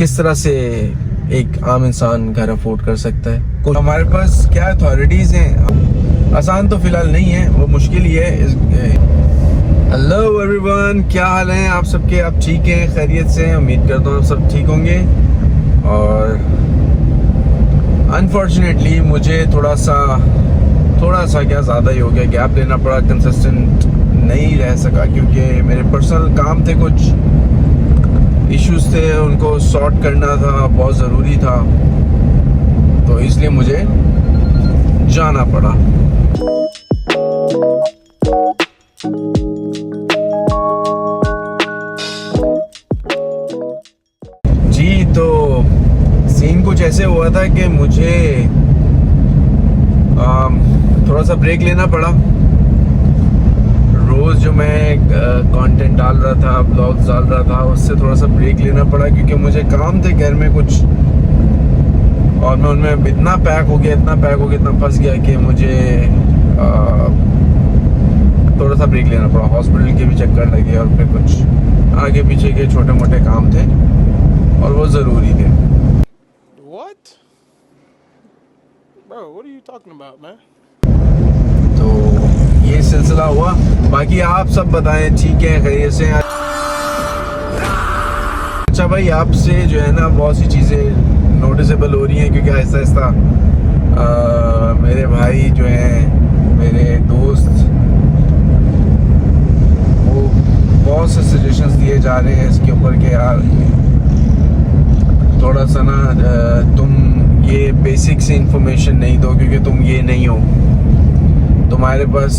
किस तरह से एक आम इंसान घर अफोर्ड कर सकता है। कुछ हमारे पास क्या अथॉरिटीज़ हैं, आसान तो फिलहाल नहीं है, वो मुश्किल ही है। हेलो एवरीवन, क्या हाल है आप सबके? आप ठीक हैं, खैरियत से हैं? उम्मीद करता हूँ आप सब ठीक होंगे। और अनफॉर्चुनेटली मुझे थोड़ा सा क्या ज़्यादा ही हो गया, गैप लेना पड़ा, कंसिस्टेंट नहीं रह सका क्योंकि मेरे पर्सनल काम थे, कुछ इश्यूज थे, उनको सॉर्ट करना था, बहुत ज़रूरी था, तो इसलिए मुझे जाना पड़ा। जी, तो सीन कुछ ऐसे हुआ था कि मुझे थोड़ा सा ब्रेक लेना पड़ा। रोज़ जो मैं कंटेंट डाल रहा था, ब्लॉग्स डाल रहा था, उससे थोड़ा सा ब्रेक लेना पड़ा क्योंकि मुझे काम थे घर में कुछ, और मैं उनमें इतना पैक हो गया, इतना फंस गया कि मुझे थोड़ा सा ब्रेक लेना पड़ा। हॉस्पिटल के भी चक्कर लगे और फिर कुछ आगे पीछे के छोटे मोटे काम थे और वो ज़रूरी थे। What? Bro, what are you talking about, man? तो ये सिलसिला हुआ। बाकी आप सब बताएं, ठीक है, खैरियत से? अच्छा भाई, आपसे जो है ना बहुत सी चीज़ें नोटिसेबल हो रही हैं क्योंकि आहिस्ता आहिस्ता मेरे भाई जो हैं, मेरे दोस्त, वो बहुत से सजेशंस दिए जा रहे हैं इसके ऊपर कि यार थोड़ा सा ना तुम ये बेसिक से इंफॉर्मेशन नहीं दो क्योंकि तुम ये नहीं हो, तुम्हारे पास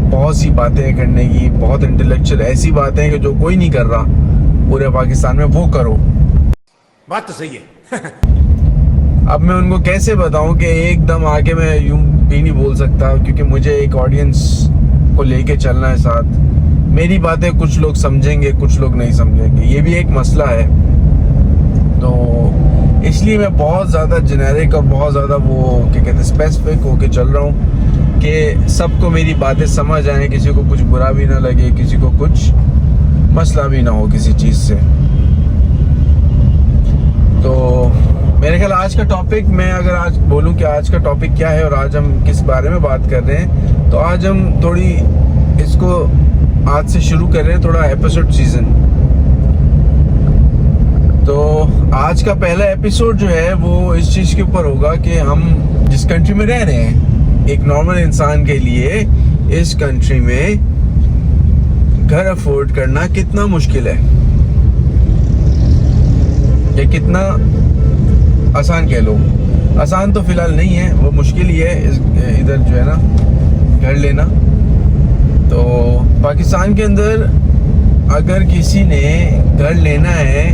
बहुत सी बातें करने की, बहुत इंटेलेक्चुअल ऐसी बातें हैं कि जो कोई नहीं कर रहा पूरे पाकिस्तान में, वो करो। बात तो सही है। अब मैं उनको कैसे बताऊं कि एकदम आगे मैं यूं भी नहीं बोल सकता क्योंकि मुझे एक ऑडियंस को लेके चलना है साथ। मेरी बातें कुछ लोग समझेंगे, कुछ लोग नहीं समझेंगे, ये भी एक मसला है। तो इसलिए मैं बहुत ज़्यादा जेनेरिक और बहुत ज़्यादा वो क्या कहते हैं स्पेसिफिक होके चल रहा हूँ कि सबको मेरी बातें समझ आए, किसी को कुछ बुरा भी ना लगे, किसी को कुछ मसला भी ना हो किसी चीज़ से। तो मेरे ख्याल आज का टॉपिक, मैं अगर आज बोलूं कि आज का टॉपिक क्या है और आज हम किस बारे में बात कर रहे हैं, तो आज हम थोड़ी इसको आज से शुरू कर रहे हैं, थोड़ा एपिसोड सीजन। तो आज का पहला एपिसोड जो है वो इस चीज़ के ऊपर होगा कि हम जिस कंट्री में रह रहे हैं, एक नॉर्मल इंसान के लिए इस कंट्री में घर अफोर्ड करना कितना मुश्किल है या कितना आसान कह लो। आसान तो फिलहाल नहीं है, वो मुश्किल ही है इधर जो है ना घर लेना। तो पाकिस्तान के अंदर अगर किसी ने घर लेना है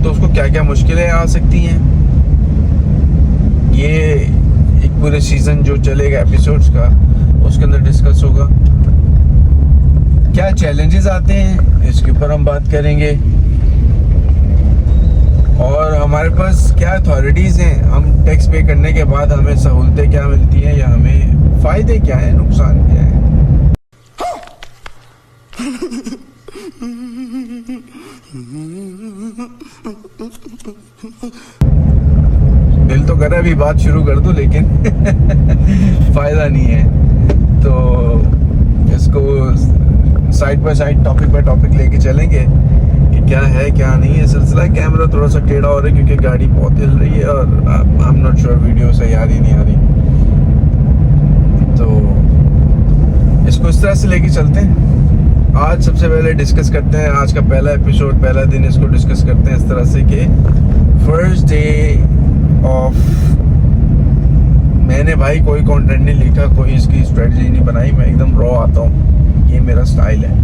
तो उसको क्या क्या मुश्किलें आ सकती हैं, ये एक पूरे सीज़न जो चलेगा एपिसोड्स का, उसके अंदर डिस्कस होगा। क्या चैलेंजेस आते हैं इसके ऊपर हम बात करेंगे, और हमारे पास क्या अथॉरिटीज़ हैं, हम टैक्स पे करने के बाद हमें सहूलतें क्या मिलती हैं या हमें फ़ायदे क्या हैं, नुकसान क्या है। दिल तो कर रहा है अभी बात शुरू कर दूं लेकिन फ़ायदा नहीं है, तो इसको side by side, topic by topic लेके चलेंगे कि क्या है क्या नहीं है सिलसिला। कैमरा थोड़ा सा टेढ़ा हो रहा है क्योंकि गाड़ी बहुत हिल रही है और I am not sure video सही आ रही नहीं आ रही, तो इसको इस तरह से लेके चलते हैं। आज सबसे पहले डिस्कस करते हैं, आज का पहला एपिसोड, पहला दिन इसको डिस्कस करते हैं इस तरह से कि फर्स्ट डे ऑफ, मैंने भाई कोई कंटेंट नहीं लिखा, कोई इसकी स्ट्रेटजी नहीं बनाई, मैं एकदम रॉ आता हूँ, ये मेरा स्टाइल है,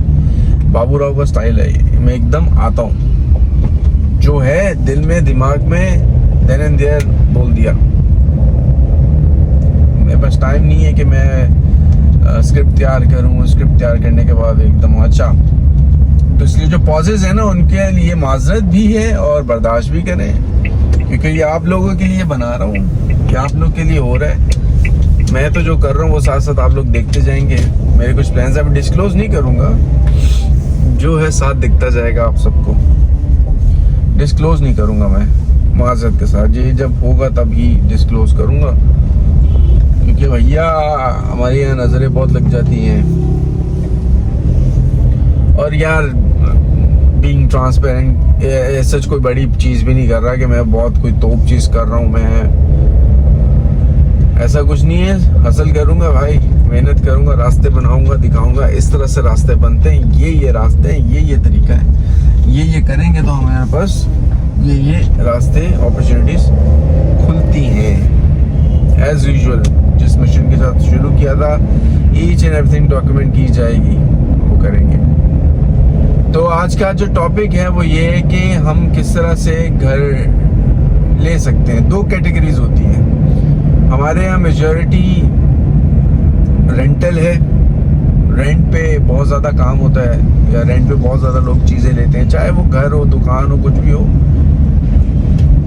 बाबू राव का स्टाइल है ये, मैं एकदम आता हूँ, जो है दिल में दिमाग में देन एंड देयर बोल दिया। मेरे पास टाइम नहीं है कि मैं स्क्रिप्ट तैयार करूँ, स्क्रिप्ट तैयार करने के बाद एकदम अच्छा, तो इसलिए जो पॉजेज है ना उनके लिए माजरत भी है और बर्दाश्त भी करें क्योंकि ये आप लोगों के लिए बना रहा हूँ, ये आप लोग के लिए हो रहा है। मैं तो जो कर रहा हूँ वो साथ साथ आप लोग देखते जाएंगे, मेरे कुछ प्लान्स अभी डिस्क्लोज नहीं करूँगा, जो है साथ दिखता जाएगा आप सबको। डिस्क्लोज नहीं करूँगा मैं, माजरत के साथ। ये जब होगा तब ही डिस्क्लोज करूँगा, क्योंकि भैया हमारे यहाँ नज़रें बहुत लग जाती हैं। और यार बीइंग ट्रांसपेरेंट सच कोई बड़ी चीज़ भी नहीं कर रहा कि मैं बहुत कोई तोप चीज़ कर रहा हूँ। मैं ऐसा कुछ नहीं है, हासिल करूँगा भाई, मेहनत करूँगा, रास्ते बनाऊँगा, दिखाऊँगा। इस तरह से रास्ते बनते हैं, ये रास्ते हैं, ये तरीका है। ये करेंगे तो हमारे पास ये रास्ते अपॉर्चुनिटीज़ खुलती हैं। एज यूजुअल जिस मिशन के साथ शुरू किया था, ईच एंड एवरीथिंग डॉक्यूमेंट की जाएगी, वो करेंगे। तो आज का जो टॉपिक है वो ये है कि हम किस तरह से घर ले सकते हैं। दो कैटेगरीज होती हैं हमारे यहाँ। मेजॉरिटी रेंटल है, रेंट पे बहुत ज़्यादा काम होता है, या रेंट पे बहुत ज़्यादा लोग चीज़ें लेते हैं, चाहे वो घर हो, दुकान हो, कुछ भी हो।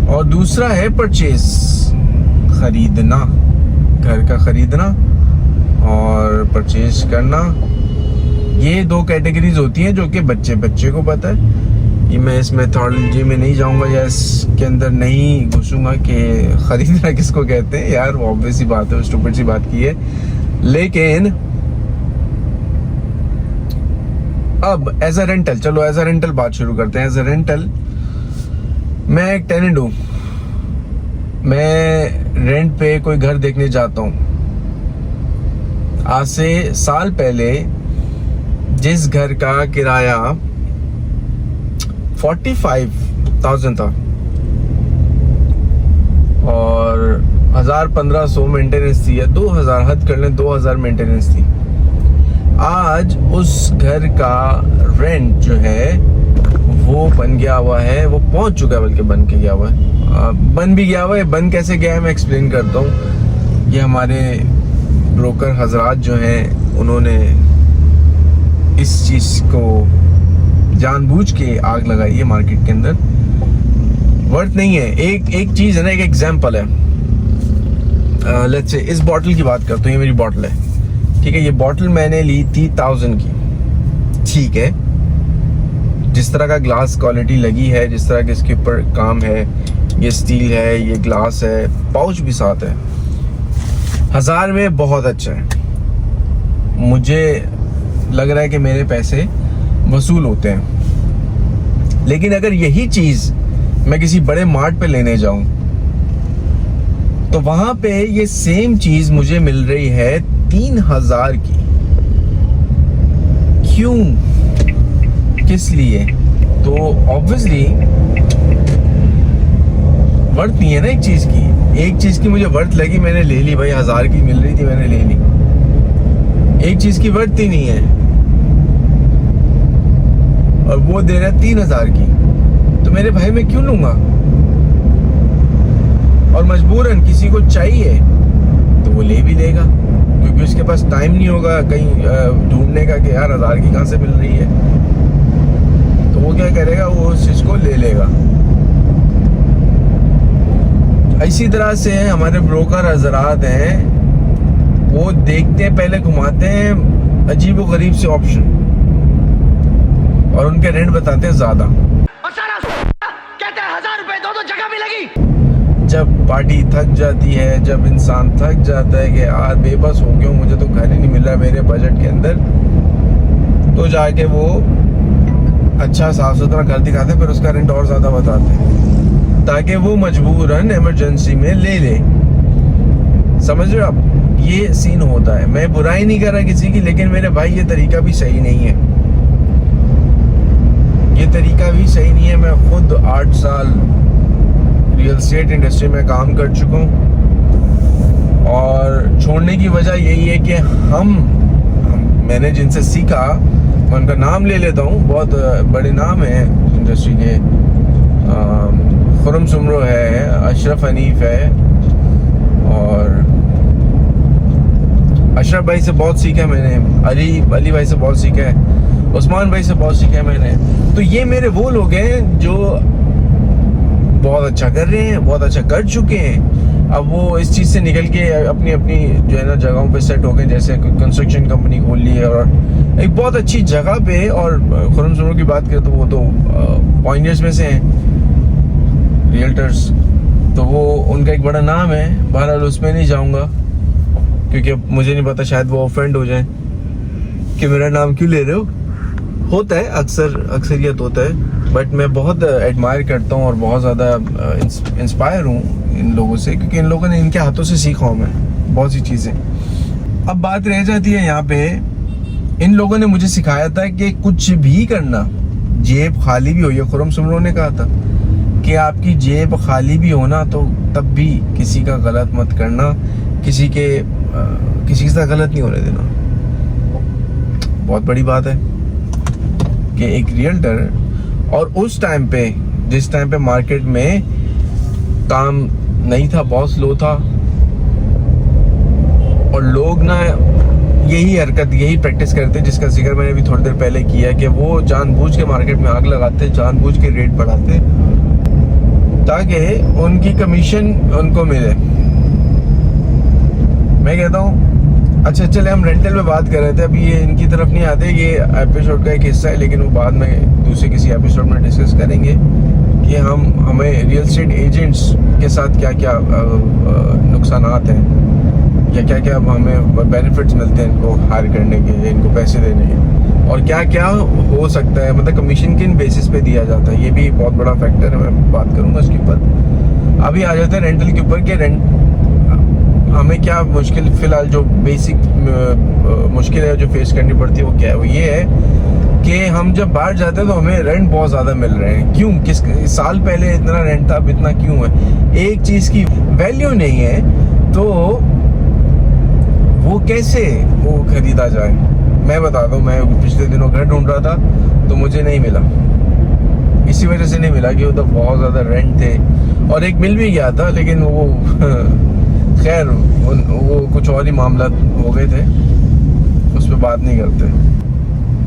और दूसरा है परचेज, खरीदना, घर का खरीदना और परचेज करना। ये दो कैटेगरीज होती हैं जो कि बच्चे को पता है। ये मैं इस मेथोडोलॉजी में नहीं जाऊंगा या इसके अंदर नहीं घुसूंगा कि खरीदना किसको कहते हैं। यार वो ऑब्वियस सी बात है, स्टूपिड सी बात की है। लेकिन अब एज अ रेंटल, चलो एज अ रेंटल बात शुरू करते हैं। एज अ रेंटल मैं एक टेनेंट हूँ, मैं रेंट पे कोई घर देखने जाता हूँ। आज से साल पहले जिस घर का किराया 45,000 था और 1,000-1,500 मेंटेनेंस थी, या 2,000 हद कर लें, 2,000 मेंटेनेंस थी। आज उस घर का रेंट जो है वो बन गया हुआ है, वो पहुंच चुका है, बल्कि बन के गया हुआ है। बन भी गया हुआ है। बन कैसे गया है मैं एक्सप्लेन करता हूँ। ये हमारे ब्रोकर हजरात जो हैं, उन्होंने इस चीज़ को जानबूझ के आग लगाई है मार्केट के अंदर। वर्थ नहीं है। एक चीज़ है ना, एक एग्जांपल है। लेट्स से इस बॉटल की बात करता हूँ। ये मेरी बॉटल है, ठीक है। ये बॉटल मैंने ली थी 1000 की, ठीक है। जिस तरह का ग्लास क्वालिटी लगी है, जिस तरह के इसके ऊपर काम है, ये स्टील है, ये ग्लास है, पाउच भी साथ है, 1000 में बहुत अच्छा है। मुझे लग रहा है कि मेरे पैसे वसूल होते हैं। लेकिन अगर यही चीज़ मैं किसी बड़े मार्ट पे लेने जाऊं तो वहां पे ये सेम चीज़ मुझे मिल रही है 3000 की। क्यों, किस लिए? तो ऑब्वियसली वर्थ नहीं है ना एक चीज़ की। एक चीज़ की मुझे वर्थ लगी, मैंने ले ली भाई। 1000 की मिल रही थी, मैंने ले ली। एक चीज़ की वर्थ ही नहीं है और वो दे रहा है 3000 की, तो मेरे भाई मैं क्यों लूंगा? और मजबूरन किसी को चाहिए तो वो ले भी लेगा, क्योंकि उसके पास टाइम नहीं होगा कहीं ढूंढने का कि यार 1000 की कहाँ से मिल रही है। तो वो क्या करेगा, वो उस चीज़ को ले लेगा। इसी तरह से हमारे ब्रोकर हजरात हैं, वो देखते हैं, पहले घुमाते हैं अजीब व गरीब से ऑप्शन और उनके रेंट बताते हैं ज्यादा। और सारा कहते हैं 1000 रुपए दो जगह मिलेगी। जब पार्टी थक जाती है, जब इंसान थक जाता है कि यार बेबस हो गया, मुझे तो घर ही नहीं मिल रहा मेरे बजट के अंदर, तो जाके वो अच्छा साफ सुथरा घर दिखाते हैं, फिर उसका रेंट और ज्यादा बताते हैं ताकि वो मजबूरन इमरजेंसी में ले ले। समझ रहे हो आप? ये सीन होता है। मैं बुराई नहीं कर रहा किसी की, लेकिन मेरे भाई ये तरीका भी सही नहीं है। ये तरीका भी सही नहीं है। मैं खुद 8 साल रियल एस्टेट इंडस्ट्री में काम कर चुका हूँ और छोड़ने की वजह यही है कि मैंने जिनसे सीखा, मैं उनका नाम ले लेता हूँ, बहुत बड़े नाम है इंडस्ट्री के। खुरम सुमरो है, अशरफ हनीफ है, और अशरफ भाई से बहुत सीखा है मैंने, अली भाई से बहुत सीखा है, उस्मान भाई से बहुत सीखा है मैंने। तो ये मेरे वो लोग हैं जो बहुत अच्छा कर रहे हैं, बहुत अच्छा कर चुके हैं। अब वो इस चीज़ से निकल के अपनी अपनी जो है ना जगहों पे सेट हो गए, जैसे कंस्ट्रक्शन कंपनी खोल ली है और एक बहुत अच्छी जगह पे। और खुरम सुमरो की बात करें तो वो तो पॉइंटर्स में से हैं, रियल्टर्स, तो वो उनका एक बड़ा नाम है। बहरहाल उसमें नहीं जाऊंगा क्योंकि मुझे नहीं पता, शायद वो ऑफेंड हो जाए कि मेरा नाम क्यों ले रहे हो। होता है, अक्सरियत होता है, बट मैं बहुत एडमायर करता हूँ और बहुत ज़्यादा इंस्पायर हूँ इन लोगों से, क्योंकि इन लोगों ने इनके हाथों से सीखा हूँ मैं बहुत सी चीज़ें। अब बात रह जाती है यहाँ पे, इन लोगों ने मुझे सिखाया था कि कुछ भी करना, जेब खाली भी हो, ये खुर्रम सुमरो ने कहा था कि आपकी जेब खाली भी होना तो तब भी किसी का गलत मत करना, किसी के साथ गलत नहीं होने देना। बहुत बड़ी बात है कि एक रियल्टर, और उस टाइम पे जिस टाइम पे मार्केट में काम नहीं था, बहुत स्लो था, और लोग ना यही हरकत, यही प्रैक्टिस करते जिसका जिक्र मैंने अभी थोड़ी देर पहले किया कि वो जानबूझ के मार्केट में आग लगाते, जानबूझ के रेट बढ़ाते ताकि उनकी कमीशन उनको मिले। मैं कहता हूँ अच्छा चले, हम रेंटल में बात कर रहे थे, अभी ये इनकी तरफ नहीं आते, ये एपिसोड का एक हिस्सा है, लेकिन वो बाद में दूसरे किसी एपिसोड में डिस्कस करेंगे कि हमें रियल एस्टेट एजेंट्स के साथ क्या क्या नुकसानात हैं, या क्या क्या हमें बेनिफिट्स मिलते हैं इनको हायर करने के, इनको पैसे देने के, और क्या क्या हो सकता है, मतलब कमीशन किन बेसिस पे दिया जाता है। ये भी बहुत बड़ा फैक्टर है, मैं बात करूँगा इसके ऊपर। अभी आ जाते हैं रेंटल के ऊपर कि रेंट हमें क्या मुश्किल, फिलहाल जो बेसिक मुश्किल है जो फेस करनी पड़ती है वो क्या है, वो ये है कि हम जब बाहर जाते हैं तो हमें रेंट बहुत ज़्यादा मिल रहे हैं। क्यों? किस साल पहले इतना रेंट था, अब इतना क्यों है? एक चीज़ की वैल्यू नहीं है तो वो कैसे वो खरीदा जाए। मैं बताता हूँ, मैं पिछले दिनों घर ढूंढ रहा था तो मुझे नहीं मिला, इसी वजह से नहीं मिला कि उधर बहुत ज़्यादा रेंट थे, और एक मिल भी गया था लेकिन वो खैर वो कुछ और ही मामला हो गए थे, उस पर बात नहीं करते।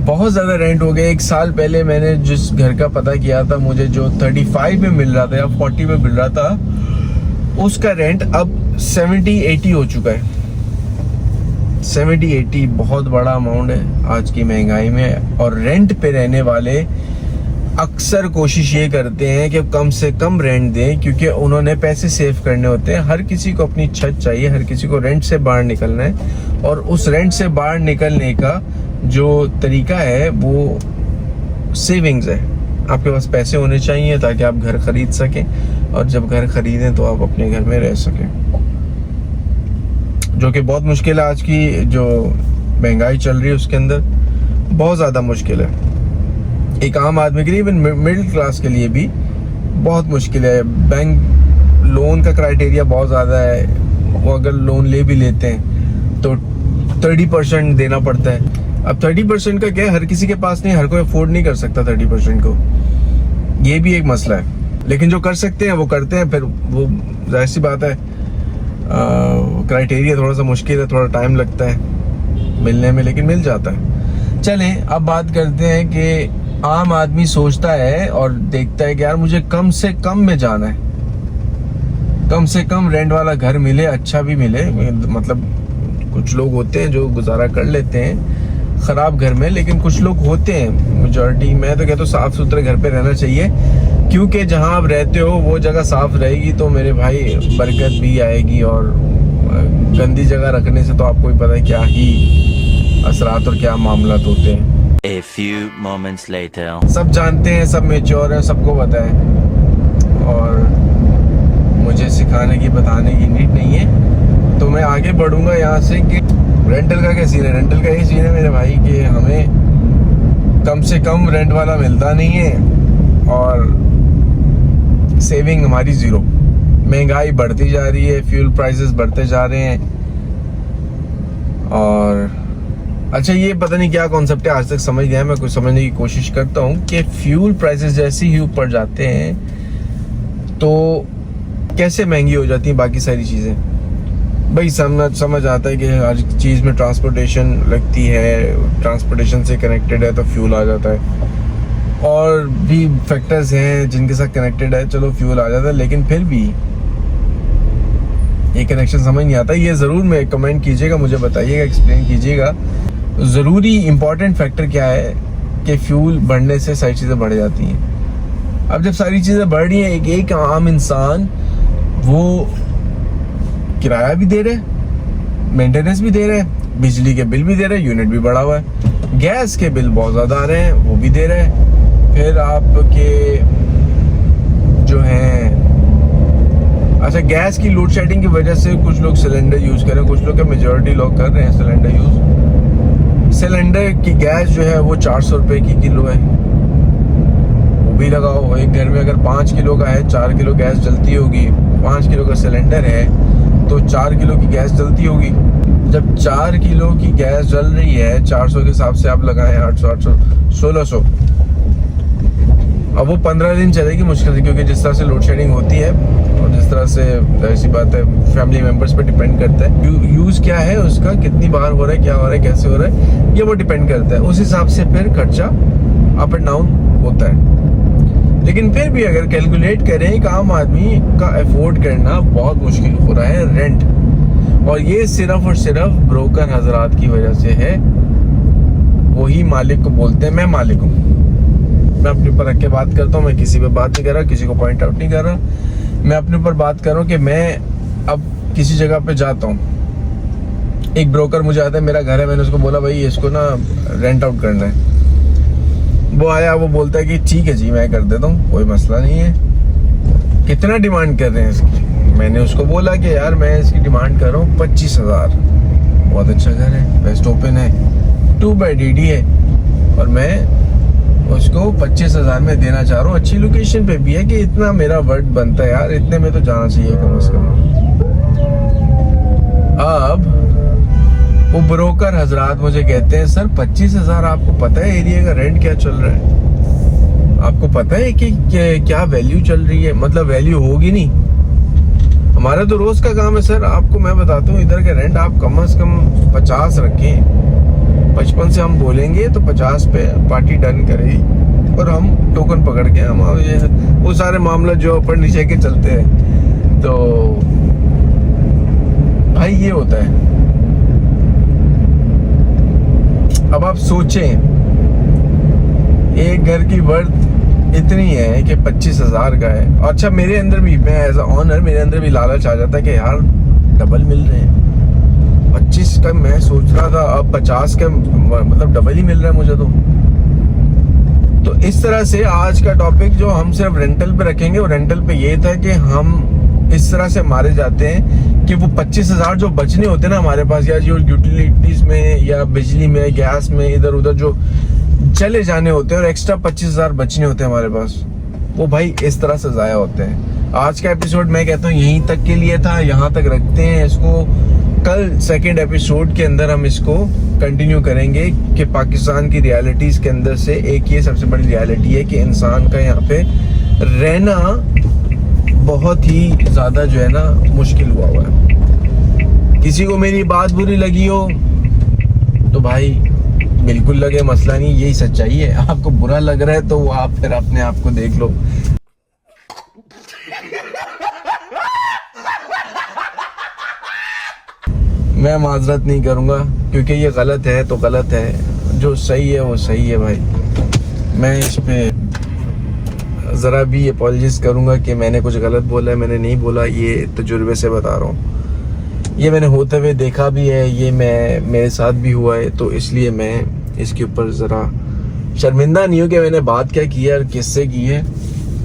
बहुत ज़्यादा रेंट हो गए। एक साल पहले मैंने जिस घर का पता किया था, मुझे जो 35 में मिल रहा था या 40 में मिल रहा था, उसका रेंट अब 70-80 हो चुका है। 70-80 बहुत बड़ा अमाउंट है आज की महंगाई में, और रेंट पे रहने वाले अक्सर कोशिश ये करते हैं कि कम से कम रेंट दें, क्योंकि उन्होंने पैसे सेव करने होते हैं। हर किसी को अपनी छत चाहिए, हर किसी को रेंट से बाहर निकलना है, और उस रेंट से बाहर निकलने का जो तरीका है वो सेविंग्स है। आपके पास पैसे होने चाहिए ताकि आप घर खरीद सकें, और जब घर खरीदें तो आप अपने घर में रह सकें, जो कि बहुत मुश्किल है। आज की जो महंगाई चल रही है उसके अंदर बहुत ज़्यादा मुश्किल है। एक आम आदमी के लिए, इवन मिडिल क्लास के लिए भी बहुत मुश्किल है। बैंक लोन का क्राइटेरिया बहुत ज़्यादा है, वो अगर लोन ले भी लेते हैं तो 30% देना पड़ता है। अब 30% का क्या है, हर किसी के पास नहीं, हर कोई अफोर्ड नहीं कर सकता 30% को, ये भी एक मसला है। लेकिन जो कर सकते हैं वो करते हैं, फिर वो जाहिर सी बात है क्राइटेरिया थोड़ा सा मुश्किल है, थोड़ा टाइम लगता है मिलने में, लेकिन मिल जाता है। चलें अब बात करते हैं कि आम आदमी सोचता है और देखता है कि यार मुझे कम से कम में जाना है, कम से कम रेंट वाला घर मिले, अच्छा भी मिले। मतलब कुछ लोग होते हैं जो गुजारा कर लेते हैं ख़राब घर में, लेकिन कुछ लोग होते हैं, मेजॉरिटी, मैं तो कहता हूँ साफ़ सुथरे घर पे रहना चाहिए, क्योंकि जहाँ आप रहते हो वो जगह साफ़ रहेगी तो मेरे भाई बरकत भी आएगी, और गंदी जगह रखने से तो आपको ही पता है क्या ही असरात और क्या मामलात होते हैं। A few moments later. सब जानते हैं, सब मैच्योर है, सबको पता है, और मुझे सिखाने की बताने की नीड नहीं है। तो मैं आगे बढ़ूंगा यहाँ से कि रेंटल का क्या सीन है। रेंटल का ये सीन है मेरे भाई कि हमें कम से कम रेंट वाला मिलता नहीं है, और सेविंग हमारी ज़ीरो। महंगाई बढ़ती जा रही है, फ्यूल प्राइसेस बढ़ते जा रहे हैं, और अच्छा ये पता नहीं क्या कॉन्सेप्ट है, आज तक समझ गया, मैं कुछ समझने की कोशिश करता हूँ कि फ्यूल प्राइसेस जैसे ही ऊपर जाते हैं तो कैसे महंगी हो जाती हैं बाकी सारी चीज़ें। भाई समझ आता है कि हर चीज़ में ट्रांसपोर्टेशन लगती है, ट्रांसपोर्टेशन से कनेक्टेड है तो फ्यूल आ जाता है, और भी फैक्टर्स हैं जिनके साथ कनेक्टेड है, चलो फ्यूल आ जाता है, लेकिन फिर भी ये कनेक्शन समझ नहीं आता। ये ज़रूर में कमेंट कीजिएगा, मुझे बताइएगा, एक्सप्लेन कीजिएगा ज़रूरी इम्पॉर्टेंट फैक्टर क्या है कि फ्यूल बढ़ने से सारी चीज़ें बढ़ जाती हैं। अब जब सारी चीजें बढ़ रही हैं, एक आम इंसान वो किराया भी दे रहे हैं, मेंटेनेंस भी दे रहे हैं, बिजली के बिल भी दे रहे हैं, यूनिट भी बढ़ा हुआ है, गैस के बिल बहुत ज्यादा आ रहे हैं, वो भी दे रहे हैं, फिर आपके जो हैं, अच्छा गैस की लोड शेडिंग की वजह से कुछ लोग सिलेंडर यूज कर रहे हैं, कुछ लोग मेजोरिटी लोग कर रहे हैं सिलेंडर यूज। सिलेंडर की गैस जो है वो 400 रुपए की किलो है, वो भी लगाओ। एक घर में अगर 5 किलो का है, 4 किलो गैस जलती होगी, 5 किलो का सिलेंडर है तो 4 किलो की गैस जलती होगी। जब 4 किलो की गैस जल रही है, 400 के हिसाब से आप लगाएं 800 1600, अब वो 15 दिन चलेगी मुश्किल से, क्योंकि जिस तरह से लोड शेडिंग होती है और जिस तरह से, ऐसी बात है, फैमिली मेंबर्स पे डिपेंड करता है यूज क्या है उसका, कितनी बार हो रहा है, क्या हो रहा है, कैसे हो रहा है, ये वो डिपेंड करता है। उस हिसाब से फिर खर्चा अप एंड डाउन होता है। लेकिन फिर भी अगर कैलकुलेट करें, एक आम आदमी का अफोर्ड करना बहुत मुश्किल हो रहा है रेंट, और ये सिर्फ और सिर्फ ब्रोकर हजरात की वजह से है। वही मालिक को बोलते हैं मैं मालिक हूँ। मैं अपने ऊपर रख के बात करता हूँ, मैं किसी पे बात नहीं कर रहा, किसी को पॉइंट आउट नहीं कर रहा, मैं अपने ऊपर बात कर रहा हूँ कि मैं अब किसी जगह पे जाता हूँ, एक ब्रोकर मुझे आता है, मेरा घर है, मैंने उसको बोला भाई इसको ना रेंट आउट करना है, वो आया, वो बोलता है कि ठीक है जी मैं कर देता हूँ, कोई मसला नहीं है। कितना डिमांड कर रहे हैं इसकी? मैंने उसको बोला कि यार मैं इसकी डिमांड कर रहा हूँ 25,000। बहुत अच्छा घर है, वेस्ट ओपन है, 2 बेड है, और मैं उसको 25,000 में देना चाह रहा हूँ। अच्छी लोकेशन पे भी है कि इतना मेरा वर्ड बनता है यार, इतने में तो जाना चाहिए कम से कम। अब वो ब्रोकर हजरात मुझे कहते हैं सर 25,000, आपको पता है एरिया का रेंट क्या चल रहा है? आपको पता है कि क्या वैल्यू चल रही है? मतलब वैल्यू होगी नहीं, हमारा तो रोज का काम है सर। आपको मैं बताता हूँ, इधर का रेंट आप कम से कम 50 रखें, 55 से हम बोलेंगे तो 50 पे पार्टी डन करेगी, और हम टोकन पकड़ के हम वो सारे मामला जो ऊपर नीचे के चलते हैं। तो भाई ये होता है। अब आप सोचें, एक घर की वर्थ इतनी है कि 25,000 का है। अच्छा मेरे अंदर भी, मैं एज अ ऑनर, मेरे अंदर भी लालच आ जाता है कि यार डबल मिल रहे हैं। 25 का मैं सोच रहा था, अब 50 का मतलब डबल ही मिल रहा है मुझे तो इस तरह से आज का टॉपिक जो हम सिर्फ रेंटल पे रखेंगे, वो रेंटल पे ये था कि हम इस तरह से मारे जाते हैं कि वो 25,000 जो बचने होते हैं ना हमारे पास, या जो यूटिलिटीज में या बिजली में, गैस में, इधर उधर जो चले जाने होते हैं, और एक्स्ट्रा 25,000 बचने होते हैं हमारे पास, वो भाई इस तरह से जाया होते हैं। आज का एपिसोड मैं कहता हूँ यहीं तक के लिए था, यहाँ तक रखते हैं इसको। कल सेकंड एपिसोड के अंदर हम इसको कंटिन्यू करेंगे कि पाकिस्तान की रियलिटीज के अंदर से एक ये सबसे बड़ी रियलिटी है कि इंसान का यहाँ पे रहना बहुत ही ज्यादा जो है ना मुश्किल हुआ है। किसी को मेरी बात बुरी लगी हो तो भाई बिल्कुल लगे, मसला नहीं, यही सच्चाई है। आपको बुरा लग रहा है तो आप फिर अपने आप को देख लो। मैं माजरत नहीं करूंगा क्योंकि ये गलत है तो गलत है, जो सही है वो सही है भाई। मैं इस पे ज़रा भी अपॉलजिस करूंगा कि मैंने कुछ गलत बोला है, मैंने नहीं बोला, ये तजुर्बे से बता रहा हूँ। ये मैंने होते हुए देखा भी है, ये मेरे साथ भी हुआ है, तो इसलिए मैं इसके ऊपर ज़रा शर्मिंदा नहीं हूँ कि मैंने बात क्या की है और किससे की है।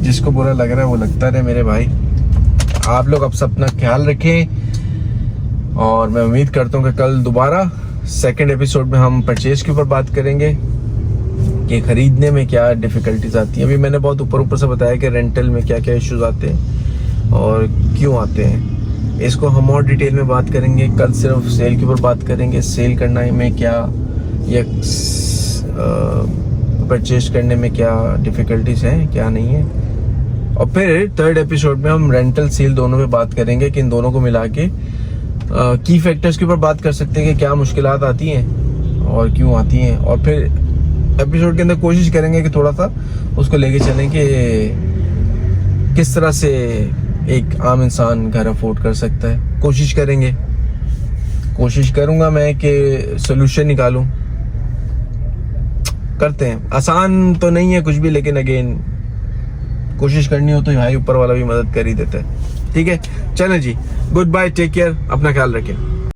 जिसको बुरा लग रहा है वो लगता रहे मेरे भाई। आप लोग अब अपना ख्याल रखें, और मैं उम्मीद करता हूँ कि कल दोबारा सेकंड एपिसोड में हम परचेज के ऊपर बात करेंगे कि ख़रीदने में क्या डिफ़िकल्टीज आती हैं। अभी मैंने बहुत ऊपर से बताया कि रेंटल में क्या क्या इश्यूज आते हैं और क्यों आते हैं। इसको हम और डिटेल में बात करेंगे। कल सिर्फ सेल के ऊपर बात करेंगे, सेल करना में क्या या परचेज करने में क्या डिफ़िकल्टीज हैं, क्या नहीं है। और फिर थर्ड एपिसोड में हम रेंटल सेल दोनों में बात करेंगे कि इन दोनों को मिला के की फैक्टर्स के ऊपर बात कर सकते हैं कि क्या मुश्किलात आती हैं और क्यों आती हैं। और फिर एपिसोड के अंदर कोशिश करेंगे कि थोड़ा सा उसको लेके चलें कि किस तरह से एक आम इंसान घर अफोर्ड कर सकता है। कोशिश करूंगा मैं कि सोल्यूशन निकालूं। करते हैं, आसान तो नहीं है कुछ भी, लेकिन अगेन कोशिश करनी हो तो भाई ऊपर वाला भी मदद कर ही देता है। ठीक है, चलें जी, गुड बाय, टेक केयर, अपना ख्याल रखें।